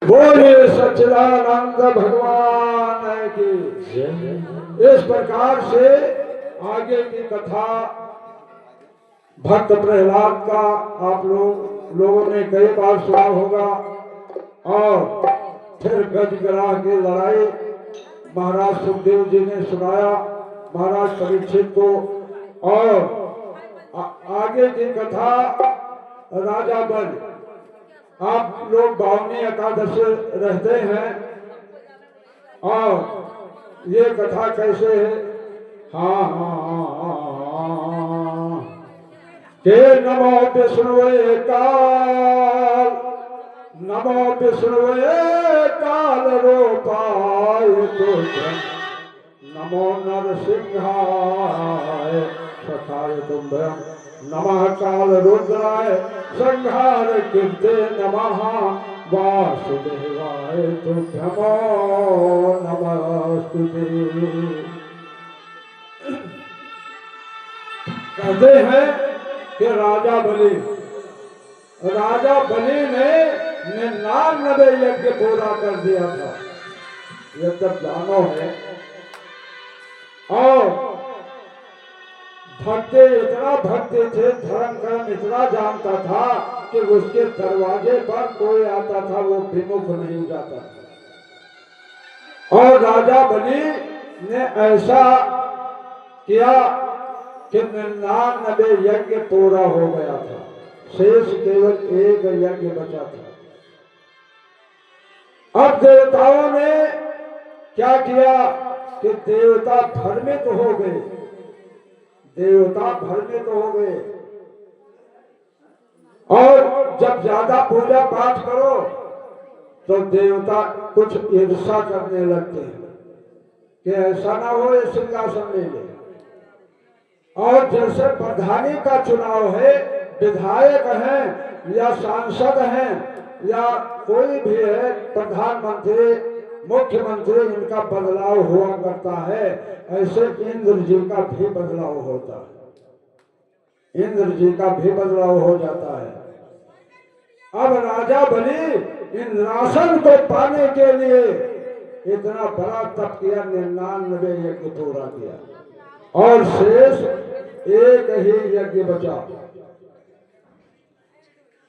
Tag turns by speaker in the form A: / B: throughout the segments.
A: बोले सच्चिदानंद भगवान की। इस प्रकार से आगे की कथा भक्त प्रहलाद का आप लोगों ने कई बार सुना होगा। और फिर गजग्राह की लड़ाई महाराज सुखदेव जी ने सुनाया महाराज परीक्षित को। और आगे की कथा राजा बल। आप लोग बावनी एकादशी रहते हैं और ये कथा कैसे है। हाँ हाँ हाँ हाँ के नमो विष्णुवे काल, नमो विष्णुवे काल रूपाय तुभ्यं, नमो नरसिंहाय सखाय तुभ्यं, नमः काल रुद्राय संहार कीर्ते, नमः वासुदेवाय तुभ्यं नमस्तुते। कहते हैं कि राजा बलि ने 99 यज्ञ पूरा कर दिया था। यह सब जानो है। और इतना भक्ति थे, धर्म कर्म इतना जानता था कि उसके दरवाजे पर कोई आता था वो विमुख नहीं जाता था। और राजा बलि ने ऐसा किया कि 99 यज्ञ पूरा हो गया था, शेष केवल एक यज्ञ बचा था। अब देवताओं ने क्या किया कि देवता भ्रमित हो गए। और जब ज्यादा पूजा पाठ करो तो देवता कुछ ईर्षा करने लगते हैं कि ऐसा ना हो ये सिंहासन ले ले। और जैसे प्रधानी का चुनाव है, विधायक हैं या सांसद हैं या कोई भी है, प्रधानमंत्री मुख्यमंत्री, इनका बदलाव हुआ करता है, ऐसे इंद्र जी का भी बदलाव होता है, इंद्र जी का भी बदलाव हो जाता है। अब राजा बलि इंद्रासन को पाने के लिए इतना बड़ा तप किया, 99 यज्ञ पूरा किया और शेष एक ही यज्ञ बचा।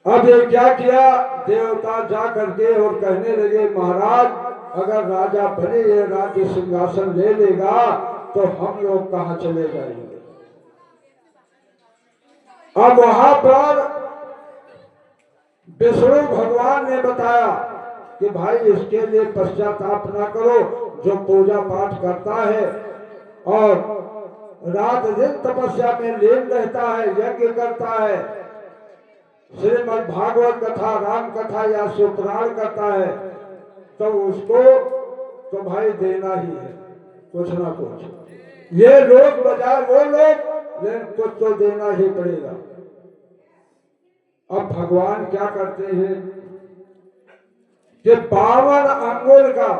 A: अब ये क्या किया, देवता जा करके और कहने लगे महाराज अगर राजा बलि ये राज्य सिंहासन ले लेगा तो हम लोग कहां चले जाएंगे। अब वहां पर विष्णु भगवान ने बताया कि भाई इसके लिए पश्चाताप ना करो, जो पूजा पाठ करता है और रात दिन तपस्या में लीन रहता है, यज्ञ करता है, श्रीमद् भागवत कथा, राम कथा या शिवपुराण करता है, तो उसको तो भाई देना ही है कुछ ना कुछ। ये लोग बजाय वो लोग, लेकिन कुछ तो देना ही पड़ेगा। अब भगवान क्या करते हैं कि 52 अंगुल का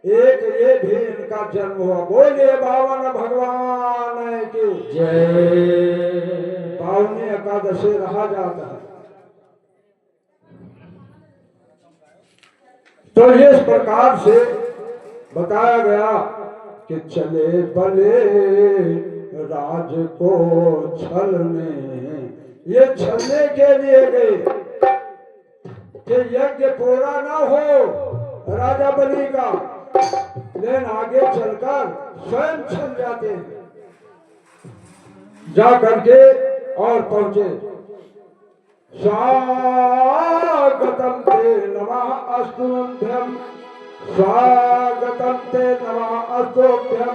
A: एक ये भी इनका जन्म हुआ। बोलिए 52 भगवान की जय। 52 एकादशी रहा जाता है। तो इस प्रकार से बताया गया कि चले बले राज को छलने, ये छलने के लिए गए कि यज्ञ पूरा ना हो राजा बलि का, लेकिन आगे चलकर स्वयं छल जाते हैं। जा करके और पहुंचे। स्वागतम ते नमः अस्तुभ्यं, स्वागतम ते नमः अस्तुभ्यं,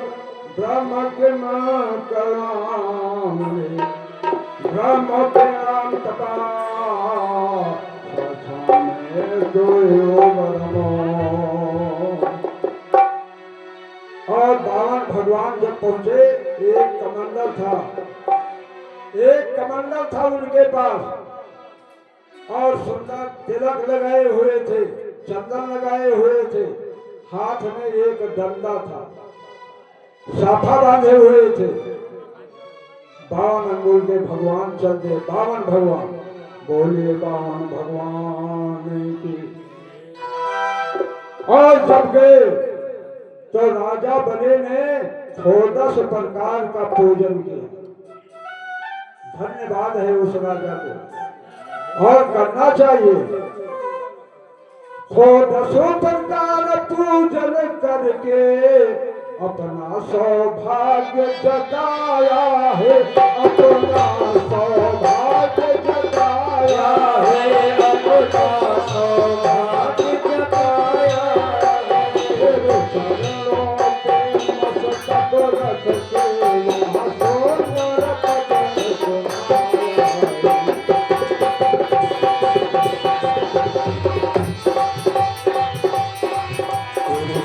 A: ब्रह्मज्ञ करामि, ब्रह्म प्रेम तपा और 52 भगवान जब पहुंचे, एक कमंडल था उनके पास और सुंदर तिलक लगाए हुए थे, चंदन लगाए हुए थे, हाथ में एक डंडा था, साफा बांधे हुए थे। 52 अंगुल के भगवान चलते, 52 भगवान। बोलिए 52 भगवान की और जब गए तो राजा बलि ने 14 प्रकार का पूजन किया। धन्यवाद है उस राजा को, और करना चाहिए। 14 प्रकार पूजन करके अपना सौभाग्य जताया है, अपना सौभाग्य जताया है, अपना सौभाग्य जताया है।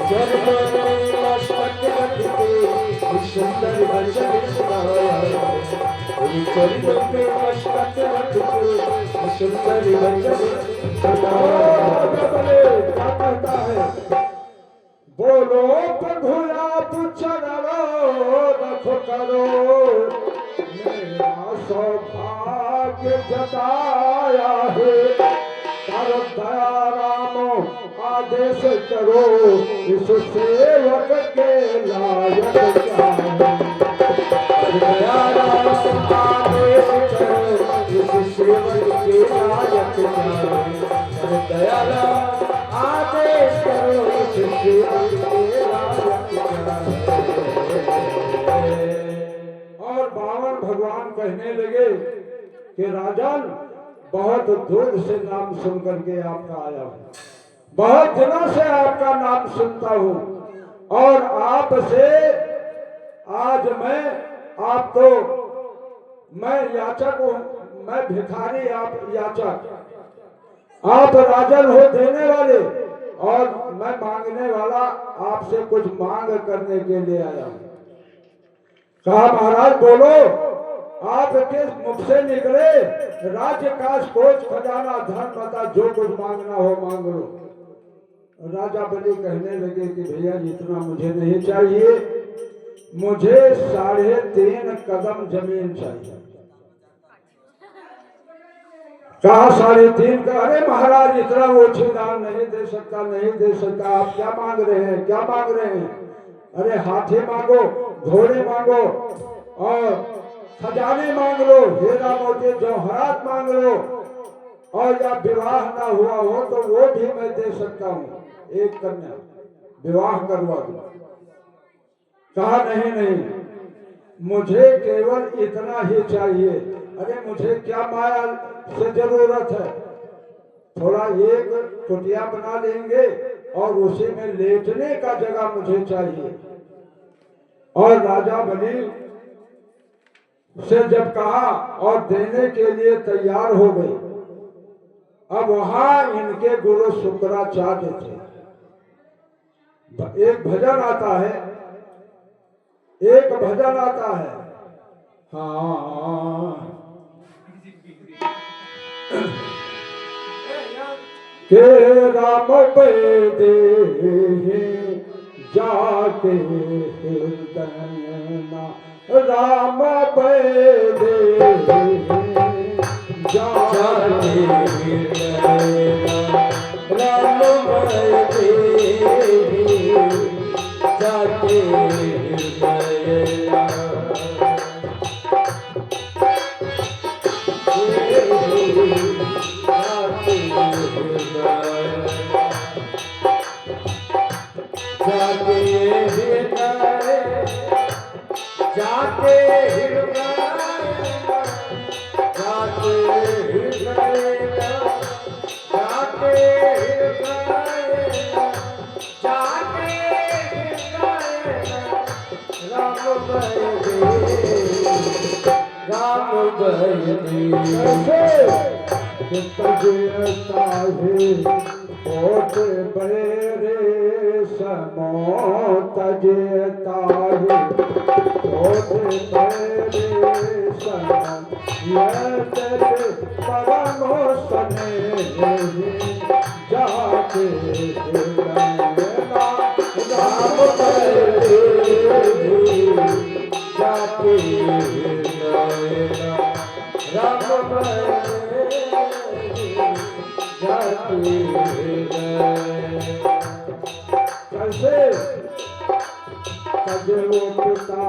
A: चरणों पे मस्तक रख के यहाँ सोनर भजन सुनाया है। सुंदर भजन सुनाया चरणों पे मस्तक रख के सुंदर भजन सुनाया। क्या कहता है? बोलो प्रभु आप चरणों रख करो, मेरा सौभाग्य जताया है। दया राम आदेश करो, इस सेवक के लायक क्या है। दया राम आदेश करो, इस सेवक के लायक क्या है। दया राम आदेश करो, इस सेवक के लायक क्या है। और बावन भगवान कहने लगे कि राजन, बहुत दूर से नाम सुन करके आपका आया हूँ, बहुत दिनों से आपका नाम सुनता हूँ, और आपसे आज आप तो मैं याचक हूँ, मैं भिखारी, आप याचक, आप राजन हो देने वाले, और मैं मांगने वाला, आपसे कुछ मांग करने के लिए आया हूँ। कहा महाराज बोलो। आपके मुख से निकले राज्य काश कोच खजाना धन मता जो कुछ मांगना हो मांग लो। राजा बलि कहने लगे कि भैया इतना मुझे नहीं चाहिए, मुझे 3.5 कदम जमीन चाहिए। कहा 3.5 का? अरे महाराज इतना ओछी दाम नहीं दे सकता, नहीं दे सकता। आप क्या मांग रहे हैं, क्या मांग रहे हैं? अरे हाथी मांगो, घोड़े मांगो, और खजाने मांग लो, हीरा मोती जौहरात मांग लो, और या विवाह ना हुआ हो तो वो भी मैं दे सकता हूँ, एक कन्या विवाह करवा दो। कहा नहीं नहीं, मुझे केवल इतना ही चाहिए। अरे मुझे क्या माया से जरूरत है, थोड़ा एक कुटिया बना लेंगे और उसी में लेटने का जगह मुझे चाहिए। और राजा बलि से जब कहा और देने के लिए तैयार हो गए। अब वहां इनके गुरु शुक्राचार्य थे। एक भजन आता है, एक भजन आता है, हाँ, के राम पे दे जाके हृदय राम पे दे जाके राम पे दे जाके तजता है होठ बड़े समो तजता है होठ बड़े सम ये तेरे परम सने जाके राम जाके से तजो पिता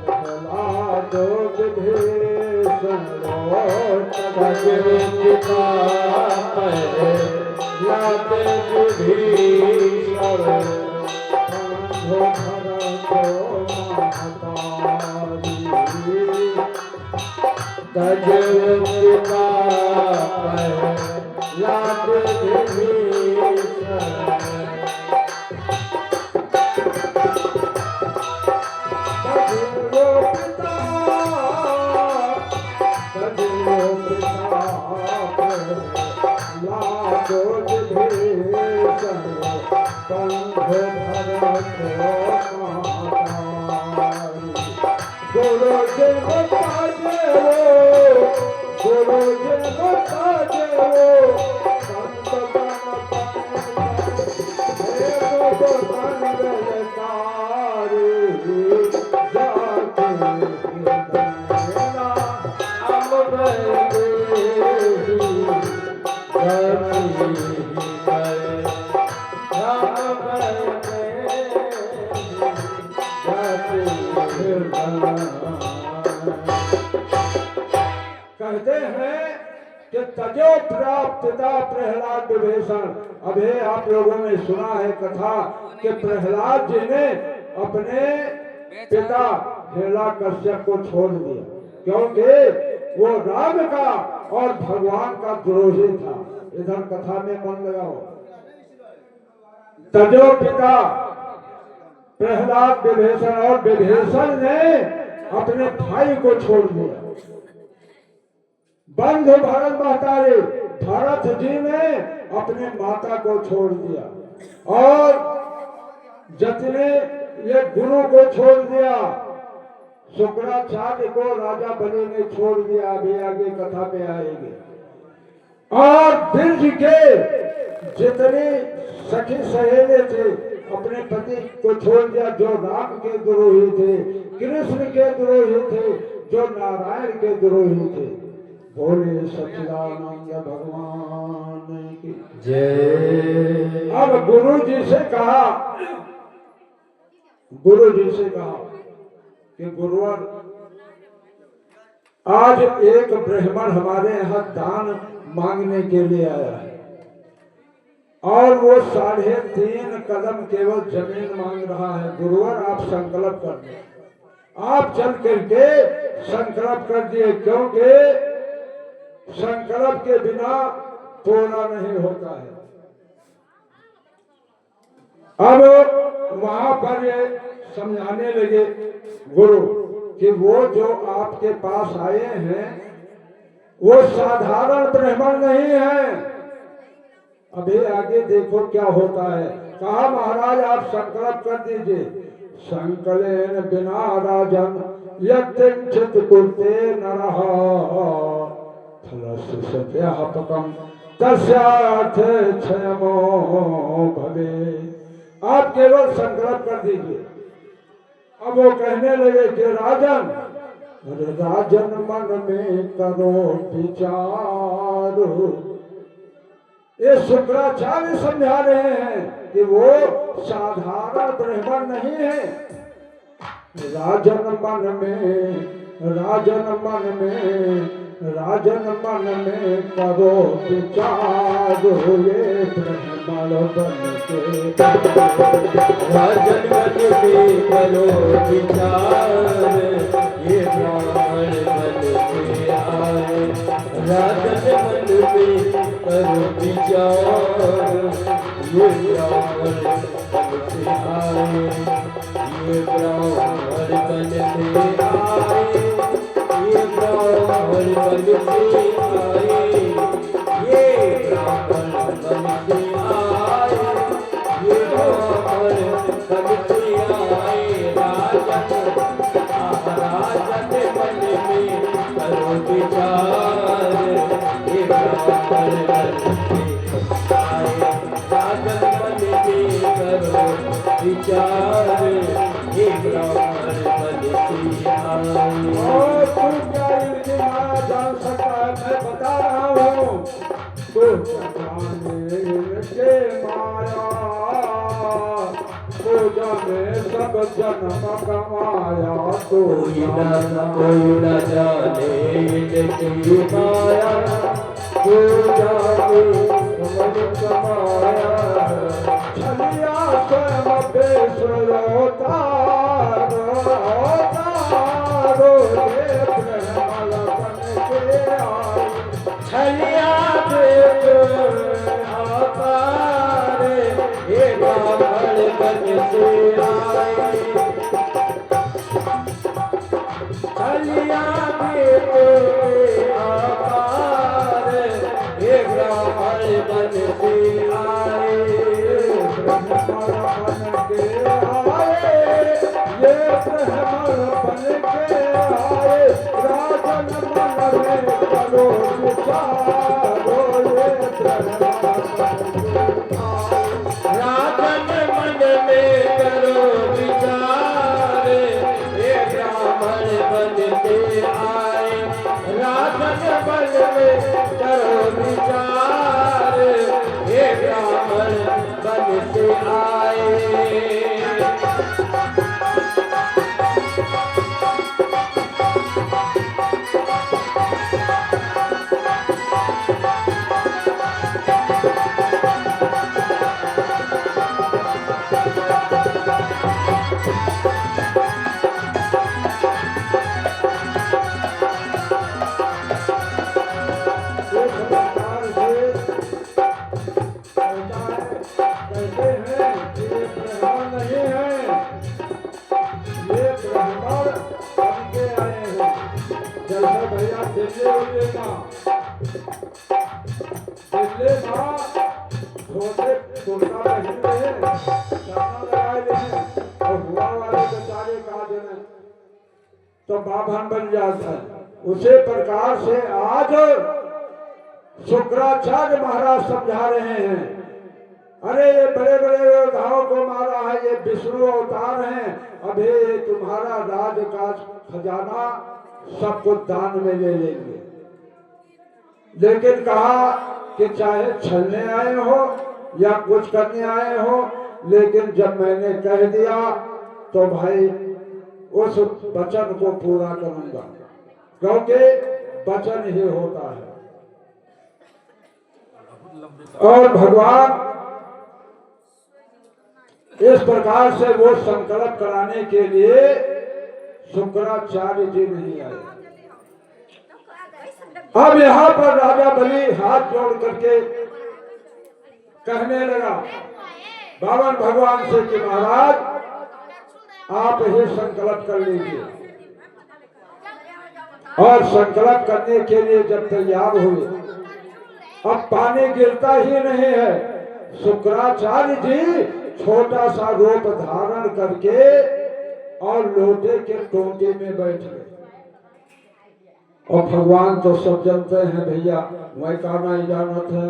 A: प्रहलाद विभीषण तजो पिता प्रहलाद विभीषण तजो पिता प्रहलाद विभीषण गुरु जी बता दो गुरु जी बता दो संत कहते हैं कि तजो पिता प्रहलाद विभीषण। अभी आप लोगों ने सुना है कथा कि प्रहलाद जी ने अपने पिता हिरण्यकश्यप को छोड़ दिया क्योंकि वो राम का और भगवान का द्रोही था। इधर कथा में मन लगाओ। तजो पिता प्रहलाद विभीषण और विभीषण ने अपने भाई को छोड़ दिया। बंधु भरत महतारी भरत जी ने अपने माता को छोड़ दिया और जितने ये गुरु को छोड़ दिया। शुक्राचार्य को राजा बलि ने छोड़ दिया। अभी आगे कथा में आएगी। और बिरज के जितने सखी सहेले थे अपने पति को छोड़ दिया जो राम के द्रोही थे, कृष्ण के द्रोही थे, जो नारायण के द्रोही थे। बोले सच्चिदानंद भगवान की जय। अब गुरु जी से कहा कि गुरुवर आज एक ब्राह्मण हमारे यहाँ दान मांगने के लिए आया है और वो 3.5 कदम केवल जमीन मांग रहा है। गुरुवर आप संकल्प कर दो। आप चल करके संकल्प कर दिए क्योंकि संकल्प के बिना पूरा नहीं होता है। अब वहां पर ये समझाने लगे गुरु कि वो जो आपके पास आए हैं वो साधारण ब्राह्मण नहीं है। अभी आगे देखो क्या होता है। कहा महाराज आप संकल्प कर दीजिए। संकलन बिना राजन यत्किंचित कुरुते नरः फलस्य सत्यापकम् तस्यार्थ क्षयमो भवेत्। आप केवल संकल्प कर दीजिए। अब वो कहने लगे कि राजन मन में करो विचार। ये शुक्राचार्य समझा रहे हैं कि वो साधारण ब्राह्मण नहीं है। राजन मन में करो विचार। ये ब्राह्मण बन के राजन मन में करो विचार। ये ब्राह्मण बन के आए। राजन मन में करो विचार। ये ब्राह्मण बन के आए। ये ब्राह्मण बन के आए। ये ब्राह्मण बन के आए। ये ब्राह्मण बन के आए। ये ब्राह्मण बन के आए। राजन मन में करो विचार। ये ब्राह्मण बन के आए। राजन मन में करो विचार। ये ब्राह्मण बन के आए। जान सकता है मैं बता रहा हूँ तो जाने के माया सब जन्म कमाया
B: कोई न जाने इनकी माया, जो जाने मन कमाया।
A: छलिया स्वयं बेस रोता रो ये प्रेमल बन के आए।
B: छलिया देव आकारे, ये ब्राह्मण बन से आए। छलिया देव आकारे, ये ब्राह्मण बन से आए।
A: ब्रह्मण बन के आए, ये ब्रह्मण बन के आए। राजन मन में करो विचारो, ये ब्रह्मण बन के आए।
B: राजन मन में करो विचार, ये ब्राह्मण बन के आए। राजन मन में करो विचार, ये ब्राह्मण बन के आए।
A: तो बाभन बन जाता है। उसी प्रकार से आज शुक्राचार्य महाराज समझा रहे हैं, अरे ये बड़े बड़े योद्धाओं को मारा है, ये विष्णु अवतार हैं, अभी तुम्हारा राज का खजाना सब कुछ दान में ले लेंगे। लेकिन कहा कि चाहे छलने आए हो या कुछ करने आए हो, लेकिन जब मैंने कह दिया तो भाई उस वचन को पूरा करूंगा, क्योंकि वचन ही होता है। और भगवान इस प्रकार से वो संकल्प कराने के लिए शुक्राचार्य जी नहीं आए। अब यहाँ पर राजा बलि हाथ जोड़ करके कहने लगा बावन भगवान से कि महाराज आप ही संकल्प कर लीजिए। और संकल्प करने के लिए जब तैयार हुए, अब पानी गिरता ही नहीं है। शुक्राचार्य जी छोटा सा रूप धारण करके और लोटे के टोंटे में बैठ गए। और भगवान तो सब जानते हैं भैया, मैं कहना ही जानत है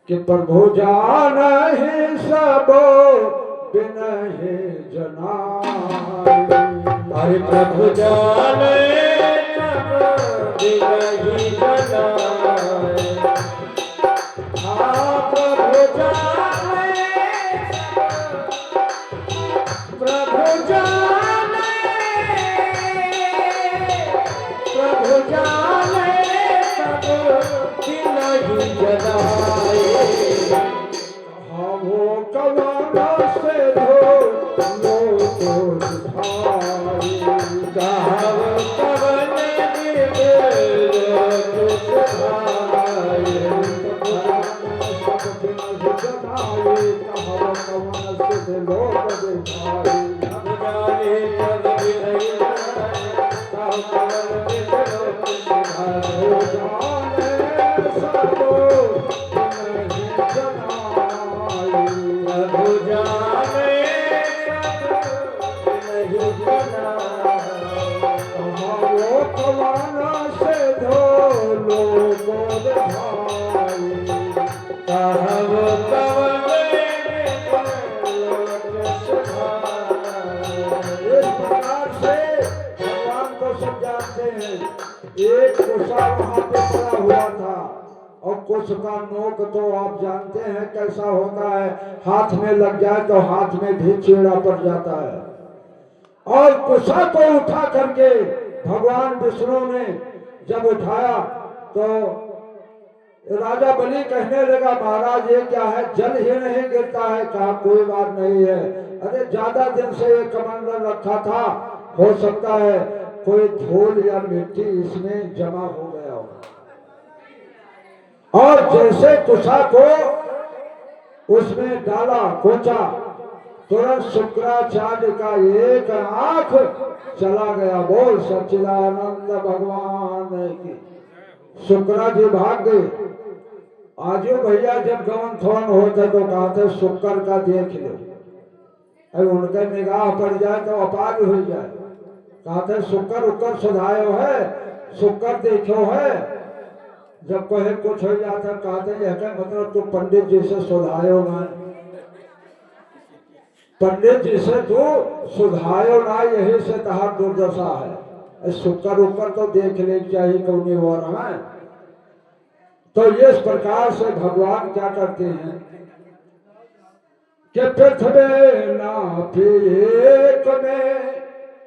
A: कि प्रभु जान ही सब बिनहि जनाई।
B: हरि प्रभु जाने सब बिनहि जनाई। हाँ प्रभु जाने, प्रभु जाने, प्रभु जाने सब बिनहि जनाई।
A: वो कवाना से धो लो तो सुधाई।
B: कहाव कवन
A: एक कुशा वहां पे पड़ा हुआ था, और कुश का नोक तो आप जानते हैं कैसा होता है, हाथ में लग जाए तो हाथ में भी चीड़ा पड़ जाता है। और कुशा को उठा करके भगवान विष्णु ने जब उठाया तो राजा बलि कहने लगा, महाराज ये क्या है, जल ही नहीं गिरता है। कहा कोई बात नहीं है, अरे ज्यादा दिन से ये कमंडल रखा था, हो सकता है कोई धूल या मिट्टी इसमें जमा हो गया हो। और जैसे कुशा को उसमें डाला कोचा, तुरंत शुक्राचार्य का एक आंख चला गया। बोल सच्चिदानंद भगवान की। शुक्रा जी भाग गए। आजू भैया जब गवन थोन होते तो कहते शुक्र का देख लो, अरे उनके निगाह पड़ जाए तो अपार हो जाए। कहते शुक्र उकर सुधायो है, शुक्र देखो है। जब कोई कुछ हो जाता कहते हैं मतलब तू पंडित जी से सुधायो ना, पंडित जी से तू सुधायो ना, यही से तहार दुर्दशा है। शुक्र ऊपर तो देख ले चाहिए कौन हो रहा है। तो इस प्रकार से भगवान क्या करते हैं कि पृथ्वी नापी एक में,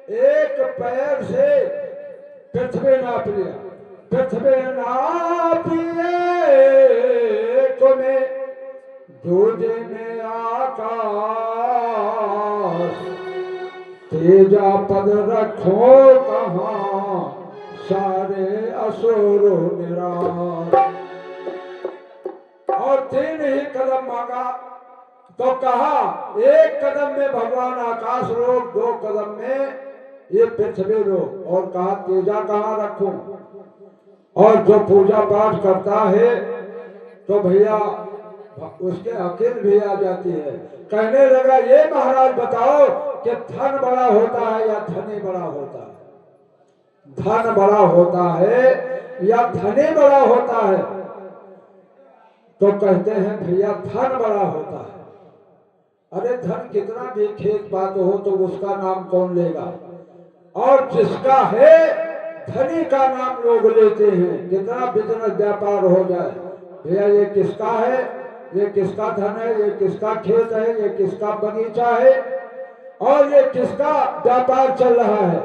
A: एक पैर से पृथ्वी नाप लिया। पृथ्वी नापी एक में, दूजे में आकाश, तेजा पद रखो कहाँ, सारे असुर निराश। और 3 ही कदम मांगा तो कहा, एक कदम में भगवान आकाश लोग, 2 कदम में ये पृथ्वी लोग। और कहा तेजा कहाँ रखूं। और जो पूजा पाठ करता है तो भैया उसके अकिल भी आ जाती है। कहने लगा, ये महाराज बताओ कि धन बड़ा होता है या धनी बड़ा होता है। धन बड़ा होता है या धनी बड़ा होता है। तो कहते हैं भैया धन बड़ा होता है। अरे धन कितना भी खेत बात हो तो उसका नाम कौन लेगा। और जिसका है धनी का नाम लोग लेते हैं, कितना बिजनेस व्यापार हो जाए। भैया ये किसका है, ये किसका धन है, ये किसका खेत है, ये किसका बगीचा है, और ये किसका व्यापार चल रहा है।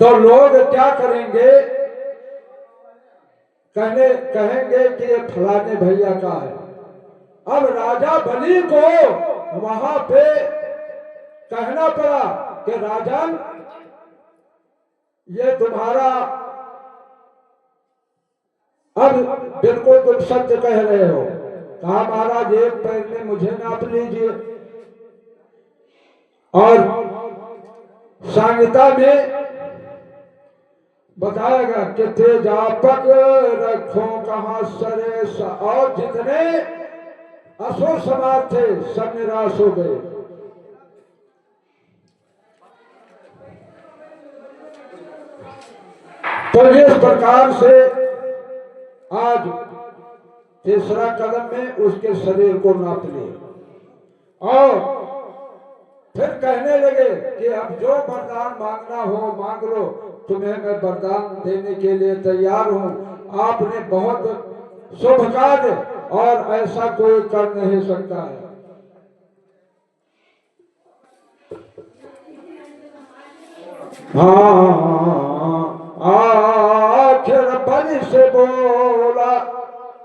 A: तो लोग क्या करेंगे, कहेंगे कि ये फलाने भैया का है। अब राजा बलि को वहां पे कहना पड़ा कि राजन ये तुम्हारा, अब बिल्कुल तुम सत्य कह रहे हो। कहा महाराज एक पैर में मुझे नाप लीजिए। और संहिता में बताएगा कि तेजापक रखो कहाँ सरेस। और जितने असुर समाज थे सब निराश हो गए। तो इस प्रकार से आज तीसरा कदम में उसके शरीर को नाप लिया। और फिर कहने लगे कि अब जो वरदान मांगना हो मांग लो, तुम्हें मैं वरदान देने के लिए तैयार हूं। आपने बहुत शुभ कार्य और ऐसा कोई कर नहीं सकता है। आखिर बलि से बोला।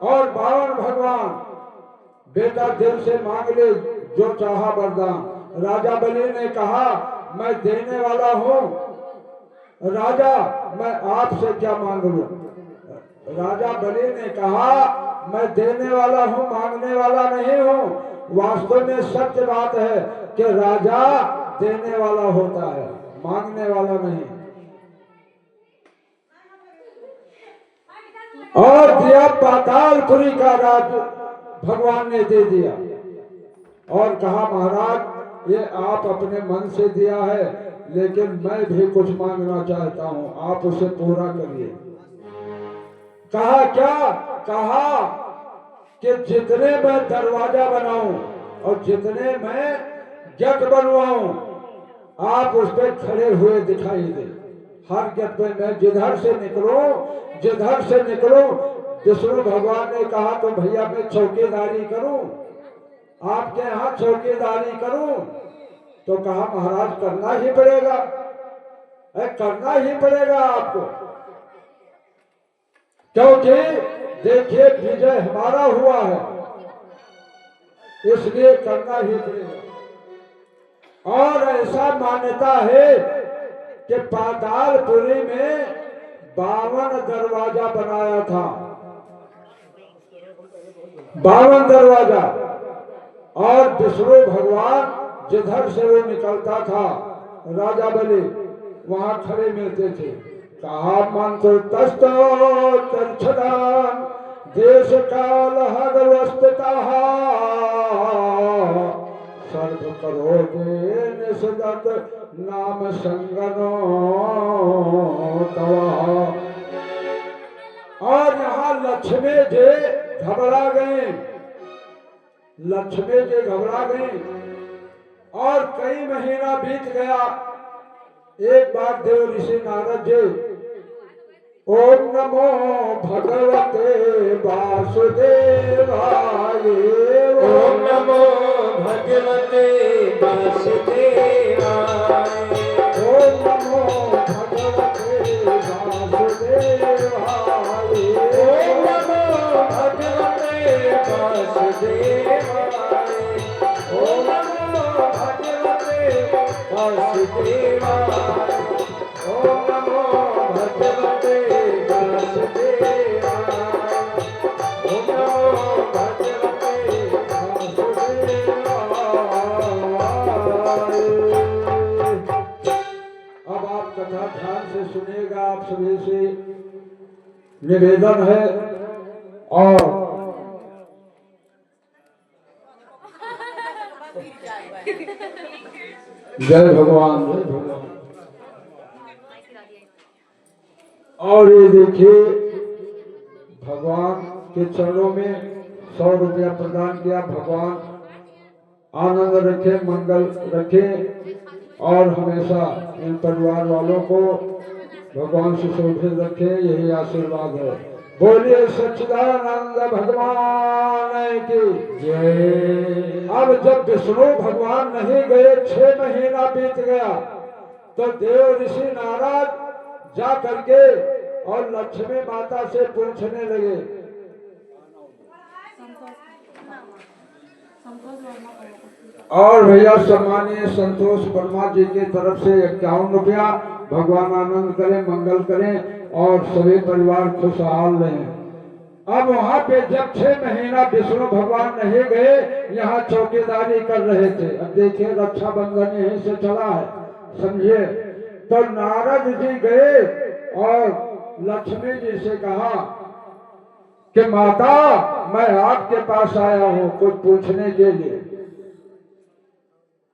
A: और बावन भगवान बेटा दिल से मांग ले जो चाहा वरदान। राजा बलि ने कहा मैं देने वाला हूं, राजा मैं आपसे क्या मांग लूं। राजा बलि ने कहा मैं देने वाला हूं, मांगने वाला नहीं हूं। वास्तव में सत्य बात है कि राजा देने वाला होता है, मांगने वाला नहीं। और दिया पातालपुरी का राज भगवान ने दे दिया। और कहा महाराज ये आप अपने मन से दिया है, लेकिन मैं भी कुछ मांगना चाहता हूं, आप उसे पूरा करिए। कहा क्या, कहा कि जितने मैं दरवाजा बनाऊं और जितने मैं गेट बनवाऊं, आप उस पर खड़े हुए दिखाई दे। हर गेट पे मैं जिधर से निकलूं। विष्णु भगवान ने कहा तो भैया मैं चौकीदारी करूं, आपके यहाँ चौकीदारी करूं? तो कहा महाराज करना ही पड़ेगा, करना ही पड़ेगा आपको, क्योंकि देखिए विजय हमारा हुआ है, इसलिए करना ही पड़ेगा। और ऐसा मान्यता है कि पातालपुरी में 52 दरवाजा बनाया था, 52 दरवाजा। और विष्णु भगवान जिधर से वो निकलता था राजा बलि वहां खड़े मिलते थे। कहा मंत्र तस्तो तक्षदान देश काल हर वस्तुता सर्व करो निषदत नाम संगनो तवा। और यहाँ लक्ष्मी जी घबरा गए, लक्ष्मी जी घबरा गई और कई महीना बीत गया। एक बार देव ऋषि नारद जी ओम नमो भगवते वासुदेवाय,
B: ओम नमो भगवते वासुदेवाय,
A: ओम नमो भगवते वासुदेवाय,
B: ओम नमो भगवते वासुदेवाय, ओम नमो भगवते वासुदेवाय, ओम नमो भगवते वासुदेवाय, ओम नमो भगवते
A: वासुदेवाय। अब आप कथा ध्यान से सुनिएगा, आप सभी से निवेदन है। और जय भगवान, जय भगवान। और ये देखिए भगवान के चरणों में 100 रुपया प्रदान किया। भगवान आनंद रखे, मंगल रखे और हमेशा इन परिवार वालों को भगवान सुशोभित रखे, यही आशीर्वाद है। बोलिए सच्चिदानंद भगवान की जय। अब जब विष्णु भगवान नहीं गए, 6 महीना बीत गया, तो देव ऋषि नारद जा करके और लक्ष्मी माता से पूछने लगे। और भैया सम्मानीय संतोष वर्मा जी की तरफ से 51 रुपया। भगवान आनंद करें, मंगल करें और सभी परिवार खुशहाल रहें। अब वहां पे जब 6 महीना विष्णु भगवान नहीं गए, यहाँ चौकीदारी कर रहे थे। अब देखिए रक्षाबंधन यहीं से चला है, समझिए। तो नारद जी गए और लक्ष्मी जी से कहा कि माता मैं आपके पास आया हूँ कुछ पूछने के लिए।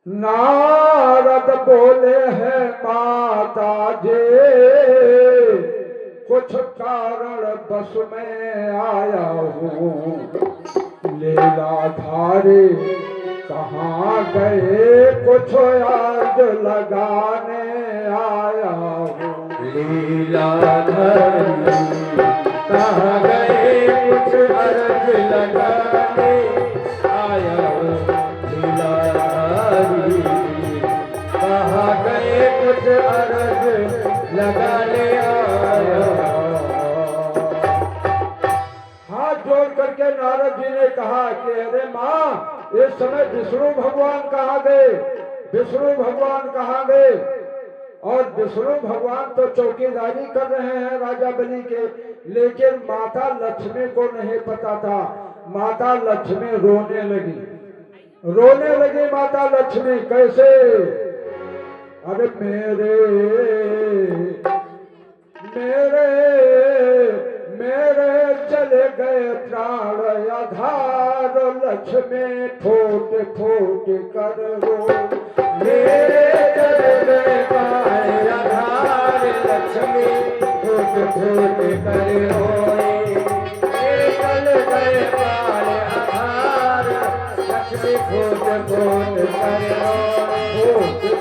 A: नारद बोले हैं माता जी कुछ कारण बस में आया हूँ, लीलाधारी कहाँ गए कुछ आज लगाने आया हूँ।
B: लीलाधारी कहाँ गए कुछ अर्ज लगाने आया हूँ, लीलाधारी कहाँ गए कुछ अर्ज लगाने आया हूँ।
A: हाथ जोड़ करके नारद जी ने कहा कि अरे माँ इस समय विष्णु भगवान कहाँ गए, विष्णु भगवान कहाँ गए। और विष्णु भगवान तो चौकीदारी कर रहे हैं राजा बलि के, लेकिन माता लक्ष्मी को नहीं पता था। माता लक्ष्मी रोने लगी, रोने लगी माता लक्ष्मी। कैसे? अरे मेरे मेरे मेरे चले गए प्राण आधार, लक्ष्मी फूट फूट कर रो।
B: मेरे चले गए प्राण आधार, लक्ष्मी फूट फूट कर रोए। मेरे चले गए प्राण आधार, लक्ष्मी फूट फूट कर रोए।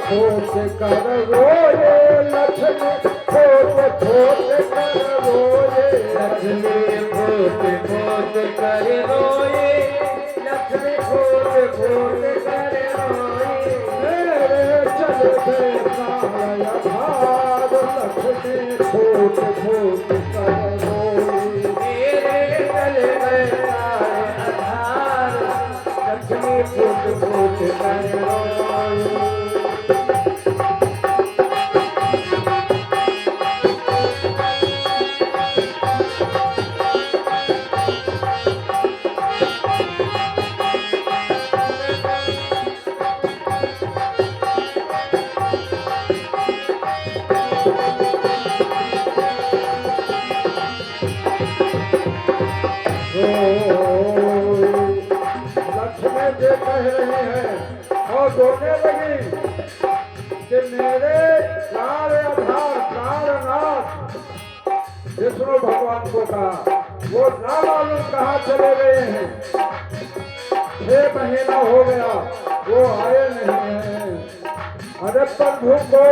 A: फूट कर रोए लक्ष्मी फूट फूट कर रोए।
B: लक्ष्मी फूट फूट कर रोए, लक्ष्मी फूट फूट
A: आधार लक्ष्मी फूट फूट कर रोई।
B: मेरे चल गए सारे आधार लक्ष्मी फूट फूट कर रोई।
A: लक्ष्मी जी कह रही है और रोने लगी कि मेरे सारे आधार प्राणनाथ विष्णु भगवान को कहा वो ना मालूम कहाँ चले गए हैं। 6 महीना हो गया वो आए नहीं हैं। अरे बंधु को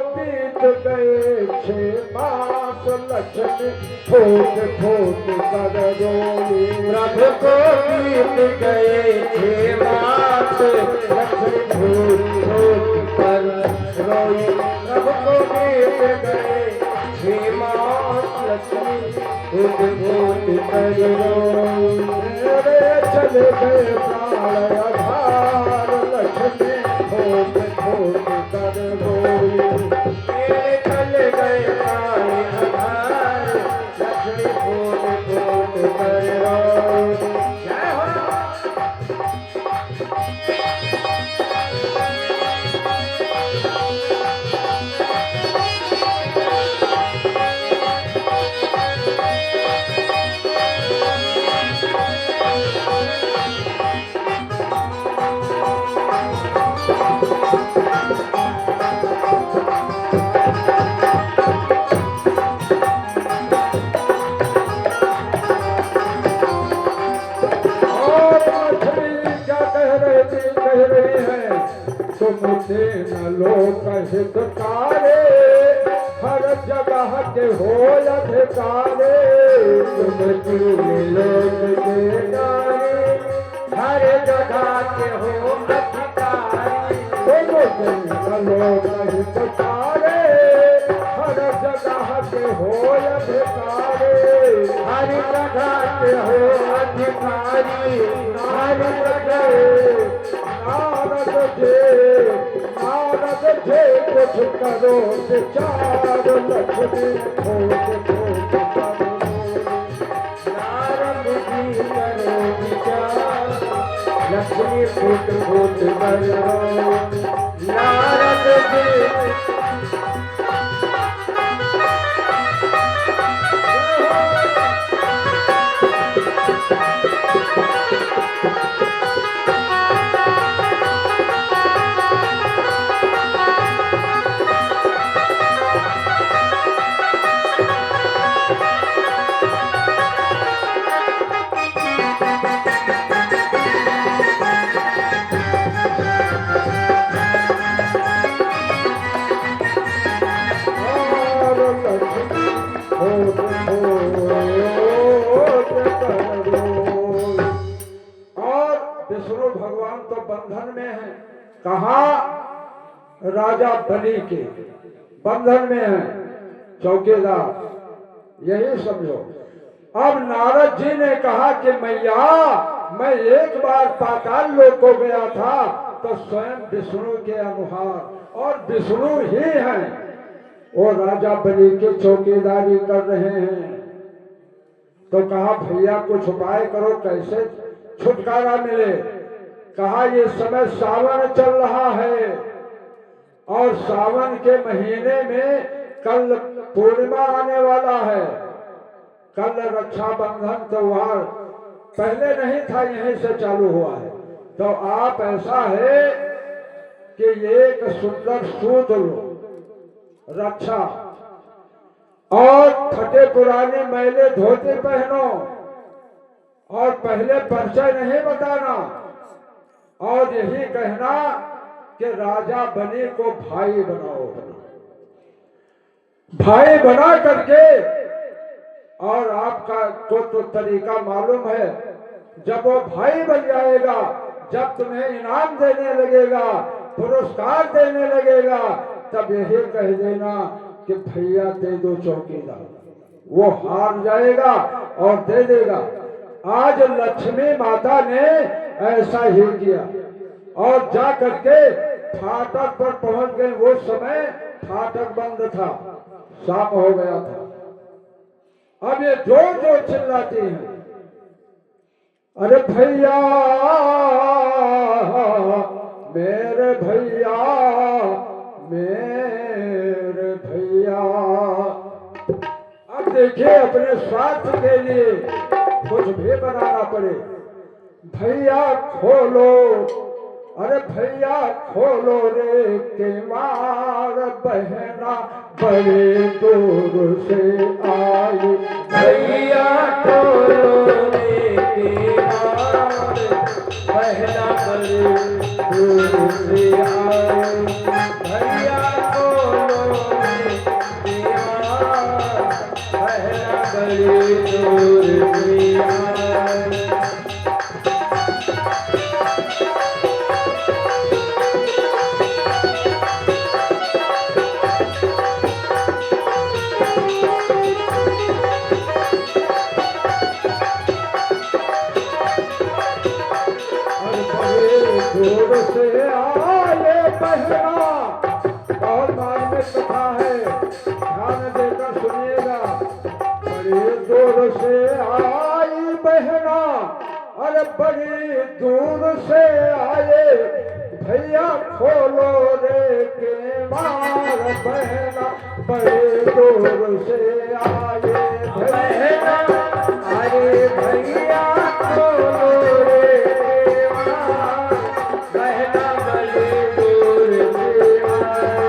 A: बीत गए 6 मास लक्ष्मी फूट फूट कर रोई।
B: प्रभु को बीत गए 6 मास लक्ष्मी फूट फूट कर रोई। प्रभु को बीत गए 6 मास लक्ष्मी फूट फूट कर रोई।
A: मेरे चले गए प्राण आधार लक्ष्मी फूट फूट कर रोई।
B: मेरे चले गए प्राण आधार लक्ष्मी फूट फूट कर रोई। जय हो।
A: तुमसे न लोक हितकारे हर जगह के हो अधिकारे।
B: तुम लोक के नारे हर जगह के हो अधिकारी।
A: तुमसे न लोक हितकारे हर जगह के हो अधिकारे।
B: हर जगह के हो अधिकारी। हर जगह
A: नारद जे कुछ करो विचार लक्ष्मी फूट फूट कर रोई।
B: नारद जी करो विचार लक्ष्मी फूट फूट कर रोई। नारद जी
A: विष्णु भगवान तो बंधन में है। कहा राजा बलि के बंधन में है चौकीदार। यही समझो। अब नारद जी ने कहा कि मैया मैं एक बार पाताल लोक को गया था तो स्वयं विष्णु के अनुहार और विष्णु ही हैं। वो राजा बलि की चौकीदारी कर रहे हैं। तो कहा भैया कुछ उपाय करो कैसे छुटकारा मिले। कहा ये समय सावन चल रहा है और सावन के महीने में कल पूर्णिमा आने वाला है। कल रक्षाबंधन त्योहार पहले नहीं था, यहीं से चालू हुआ है। तो आप ऐसा है कि एक सुंदर सूत लो रक्षा और फटे पुराने मैले धोती पहनो और पहले परिचय नहीं बताना और यही कहना कि राजा बलि को भाई बनाओ। भाई बना करके और आपका तो तरीका मालूम है। जब वो भाई बन जाएगा, जब तुम्हें इनाम देने लगेगा पुरस्कार देने लगेगा तब यही कह देना कि भैया दे दो चौकीदार। वो हार जाएगा और दे देगा। आज लक्ष्मी माता ने ऐसा ही किया और जा करके फाटक पर पहुंच गए। वो समय फाटक बंद था, शाम हो गया था। अब ये जोर जोर चिल्लाती हैं, अरे भैया मेरे भैया मेरे भैया। अब देखिए अपने स्वार्थ के लिए कुछ भी बनाना पड़े। भैया खोलो, अरे भैया खोलो रे केवाड़, बहना बड़े दूर से आई।
B: भैया खोलो रे केवाड़, बहना बड़े दूर से आई। भैया खोलो रे केवाड़, बहना बड़े दूर से आई।
A: दूर से आए बहना, और मार्मिक कथा है, ध्यान देकर सुनिएगा। बड़ी दूर से आई बहना, अरे बड़ी दूर से आए भैया खोलो रे केवाड़, बहना बड़ी दूर से आए बहना, अरे भैया खोलो रे केवाड़, बहना बड़ी दूर से आए।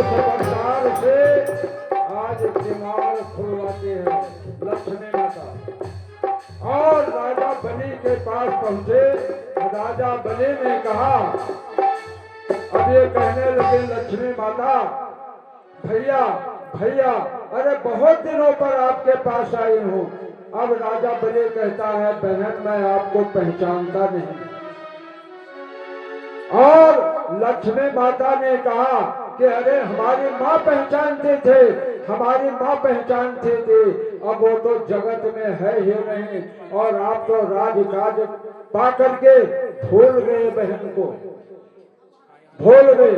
A: समझदार से आज दिमाग खुलवाते हैं लक्ष्मी माता। और राजा बलि के पास पहुंचे। राजा बलि ने कहा, अब ये कहने लगे लक्ष्मी माता, भैया भैया अरे बहुत दिनों पर आपके पास आई हूँ। अब राजा बलि कहता है, बहन मैं आपको पहचानता नहीं। और लक्ष्मी माता ने कहा कि अरे हमारी माँ पहचानते थे, हमारी माँ पहचानते थे, अब वो तो जगत में है ही नहीं, और आप तो राजकाज पा करके भूल गए, बहन को भूल गए।